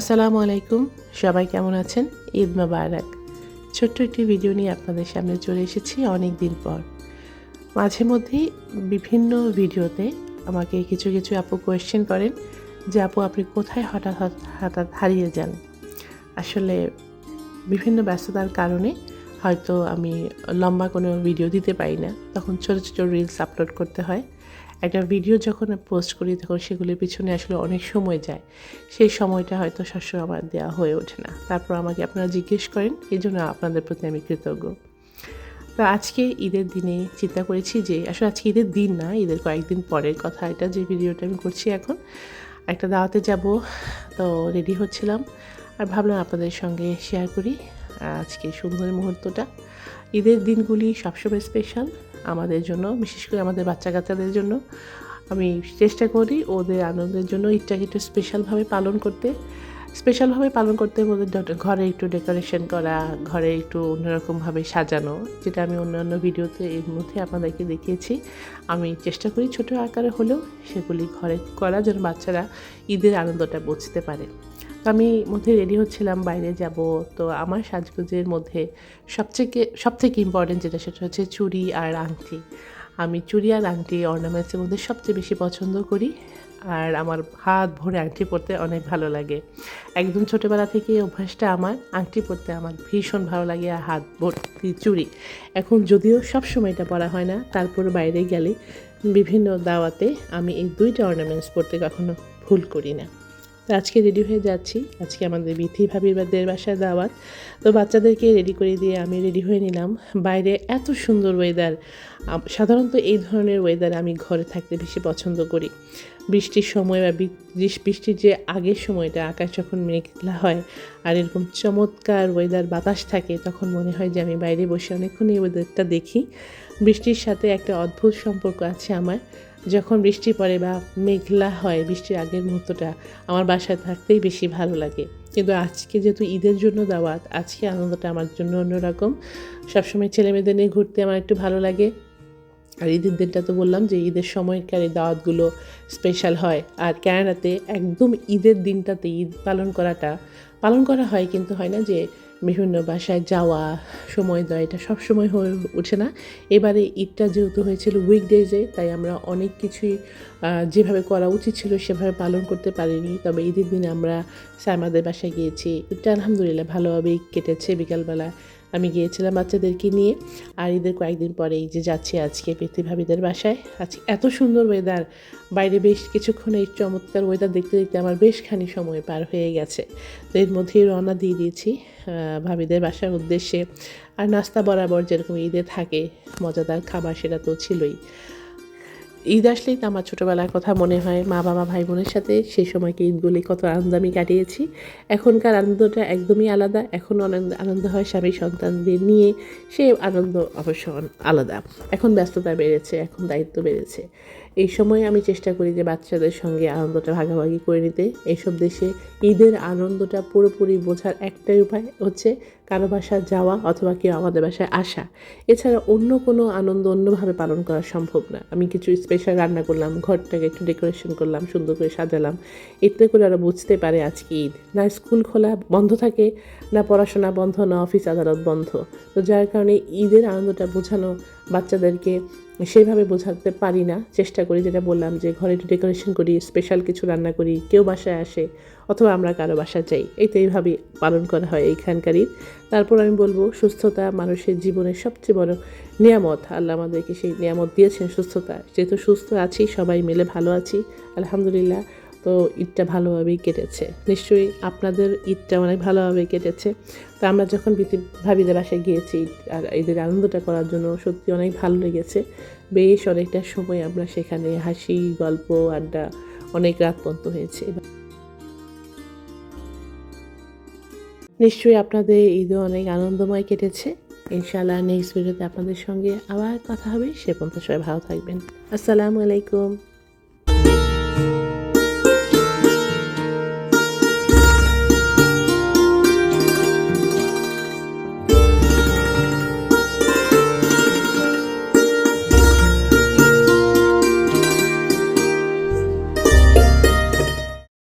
আসসালামু আলাইকুম, সবাই কেমন আছেন? ঈদ মোবারক। ছোট্ট একটি ভিডিও নিয়ে আপনাদের সামনে চলে এসেছি অনেক দিন পর। মাঝে মধ্যেই বিভিন্ন ভিডিওতে আমাকে কিছু আপু কোয়েশ্চেন করেন যে, আপু আপনি কোথায় হঠাৎ হারিয়ে যান? আসলে বিভিন্ন ব্যস্ততার কারণে হয়তো আমি লম্বা কোনো ভিডিও দিতে পারি না। তখন ছোট রিলস আপলোড করতে হয়। একটা ভিডিও যখন পোস্ট করি তখন সেগুলির পিছনে আসলে অনেক সময় যায়। সেই সময়টা হয়তো সবসময় আমার দেওয়া হয়ে ওঠে না। তারপর আমাকে আপনারা জিজ্ঞেস করেন, এজন্য আপনাদের প্রতি আমি কৃতজ্ঞ। তো আজকে ঈদের দিনে চিন্তা করেছি যে আসলে আজকে ঈদের দিন না, ঈদের কয়েকদিন পরের কথা এটা, যে ভিডিওটা আমি করছি এখন। একটা দাওয়াতে যাব, তো রেডি হচ্ছিলাম আর ভাবলাম আপনাদের সঙ্গে শেয়ার করি আজকে সুন্দর মুহূর্তটা। ঈদের দিনগুলি সবসময় স্পেশাল আমাদের জন্য, বিশেষ করে আমাদের বাচ্চা-কাচ্চাদের জন্য। আমি চেষ্টা করি ওদের আনন্দের জন্য ঈদটাকে একটু স্পেশালভাবে পালন করতে বলে ঘরে একটু ডেকোরেশন করা, ঘরে একটু অন্যরকমভাবে সাজানো, যেটা আমি অন্যান্য ভিডিওতে এর মধ্যে আপনাদেরকে দেখিয়েছি। আমি চেষ্টা করি ছোটো আকারে হলেও সেগুলি ঘরে করা, যেন বাচ্চারা ঈদের আনন্দটা বুঝতে পারে। আমি রেডি হচ্ছিলাম, বাইরে যাব। তো আমার সাজগোজের মধ্যে সবথেকে ইম্পর্টেন্ট যেটা, সেটা হচ্ছে চুড়ি আর আংটি। আমি চুড়ি আর আংটি অর্নামেন্টসের মধ্যে সবচেয়ে বেশি পছন্দ করি, আর আমার হাত ভরে আংটি পরতে অনেক ভালো লাগে। একদম ছোটোবেলা থেকে অভ্যাসটা আমার, আংটি পরতে আমার ভীষণ ভালো লাগে, আর হাত ভর্তি চুড়ি। এখন যদিও সবসময় এটা পরা হয় না, তারপর বাইরে গেলে বিভিন্ন দাওয়াতে আমি এই দুইটা অর্নামেন্টস পরতে কখনো ভুল করি না। তো আজকে রেডি হয়ে যাচ্ছি। আজকে আমাদের বিথি ভাবির বাসায় দাওয়াত। তো বাচ্চাদেরকে রেডি করে দিয়ে আমি রেডি হয়ে নিলাম। বাইরে এত সুন্দর ওয়েদার। সাধারণত এই ধরনের ওয়েদারে আমি ঘরে থাকতে বেশি পছন্দ করি। বৃষ্টির সময় বা বৃষ্টির যে আগের সময়টা, আকাশ যখন মেঘলা হয় আর এরকম চমৎকার ওয়েদার, বাতাস থাকে, তখন মনে হয় যে আমি বাইরে বসে অনেকক্ষণ এই ওয়েদারটা দেখি। বৃষ্টির সাথে একটা অদ্ভুত সম্পর্ক আছে আমার। যখন বৃষ্টি পড়ে বা মেঘলা হয়, বৃষ্টির আগের মুহূর্তটা আমার বাসায় থাকতেই বেশি ভালো লাগে। কিন্তু আজকে যেহেতু ঈদের জন্য দাওয়াত, আজকে আনন্দটা আমার জন্য অন্যরকম। সবসময় ছেলেমেয়েদের নিয়ে ঘুরতে আমার একটু ভালো লাগে। আর ঈদের দিনটা তো বললাম যে ঈদের সময়কার এই দাওয়াতগুলো স্পেশাল হয়। আর ক্যানাডাতে একদম ঈদের দিনটাতে ঈদ পালন করা হয়, কিন্তু হয় না যে বিভিন্ন বাসায় যাওয়া, সময় দেওয়া, এটা সবসময় হয়ে ওঠে না। এবারে ঈদটা যেহেতু হয়েছিল উইকডেজে, তাই আমরা অনেক কিছুই যেভাবে করা উচিত ছিল সেভাবে পালন করতে পারিনি। তবে ঈদের দিনে আমরা সাইমাদের বাসায় গিয়েছি। ঈদটা আলহামদুলিল্লাহ ভালোভাবেই কেটেছে। বিকালবেলা আমি গিয়েছিলাম বাচ্চাদেরকে নিয়ে। আর ঈদের কয়েকদিন পরে এই যে যাচ্ছি আজকে প্রীতি ভাবিদের বাসায়। আজকে এত সুন্দর ওয়েদার, বাইরে বেশ কিছুক্ষণ এই চমৎকার ওয়েদার দেখতে দেখতে আমার বেশখানি সময় পার হয়ে গেছে। তো এর মধ্যেই রওনা দিয়ে দিয়েছি ভাবিদের বাসার উদ্দেশ্যে। আর নাস্তা বরাবর যেরকম ঈদে থাকে মজাদার খাবার, সেটা তো ছিলই। ঈদ আসলেই তো আমার ছোটোবেলার কথা মনে হয়, মা বাবা ভাই বোনের সাথে সেই সময়কে ঈদগুলি কত আনন্দ আমি কাটিয়েছি। এখনকার আনন্দটা একদমই আলাদা। এখন আনন্দ হয় স্বামী সন্তানদের নিয়ে, সে আনন্দ অবশ্য আলাদা। এখন ব্যস্ততা বেড়েছে, এখন দায়িত্ব বেড়েছে। এই সময় আমি চেষ্টা করি যে বাচ্চাদের সঙ্গে আনন্দটা ভাগাভাগি করে নিতে। এইসব দেশে ঈদের আনন্দটা পুরোপুরি বোঝার একটাই উপায় হচ্ছে কারো বাসায় যাওয়া অথবা কেউ আমাদের বাসায় আসা। এছাড়া অন্য কোনো আনন্দ অন্যভাবে পালন করা সম্ভব না। আমি কিছু স্পেশাল রান্না করলাম, ঘরটাকে একটু ডেকোরেশন করলাম, সুন্দর করে সাজালাম, এতে করে ওরা বুঝতে পারে আজকে ঈদ। না স্কুল খোলা বন্ধ থাকে, না পড়াশোনা বন্ধ, না অফিস আদালত বন্ধ। তো যার কারণে ঈদের আনন্দটা বোঝানো বাচ্চাদেরকে সেভাবে বোঝাতে পারি না। চেষ্টা করি, যেটা বললাম, যে ঘরে একটু ডেকোরেশন করি, স্পেশাল কিছু রান্না করি, কেউ বাসায় আসে অথবা আমরা কারো বাসায় যাই। তো এইভাবেই পালন করা হয় এইখানকার ঈদ। তারপর আমি বলবো, সুস্থতা মানুষের জীবনের সবচেয়ে বড় নিয়ামত। আল্লাহ আমাদেরকে সেই নিয়ামত দিয়েছেন, সুস্থতা। যেহেতু সুস্থ আছি, সবাই মিলে ভালো আছি আলহামদুলিল্লাহ। তো ঈদটা ভালোভাবেই কেটেছে। নিশ্চয়ই আপনাদের ঈদটা অনেক ভালোভাবে কেটেছে। তো আমরা যখন ভাবিদের বাসায় গিয়েছি আর ঈদের আনন্দটা করার জন্য, সত্যি অনেক ভালো লেগেছে। বেশ অনেকটা সময় আমরা সেখানে হাসি, গল্প, আড্ডা, অনেক রাত পর্যন্ত হয়েছে। নিশ্চয়ই আপনাদের ঈদও অনেক আনন্দময় কেটেছে। ইনশাআল্লাহ নেক্সট ভিডিওতে আপনাদের সঙ্গে আবার কথা হবে। সে পর্যন্ত সবাই ভালো থাকবেন। আসসালামু আলাইকুম।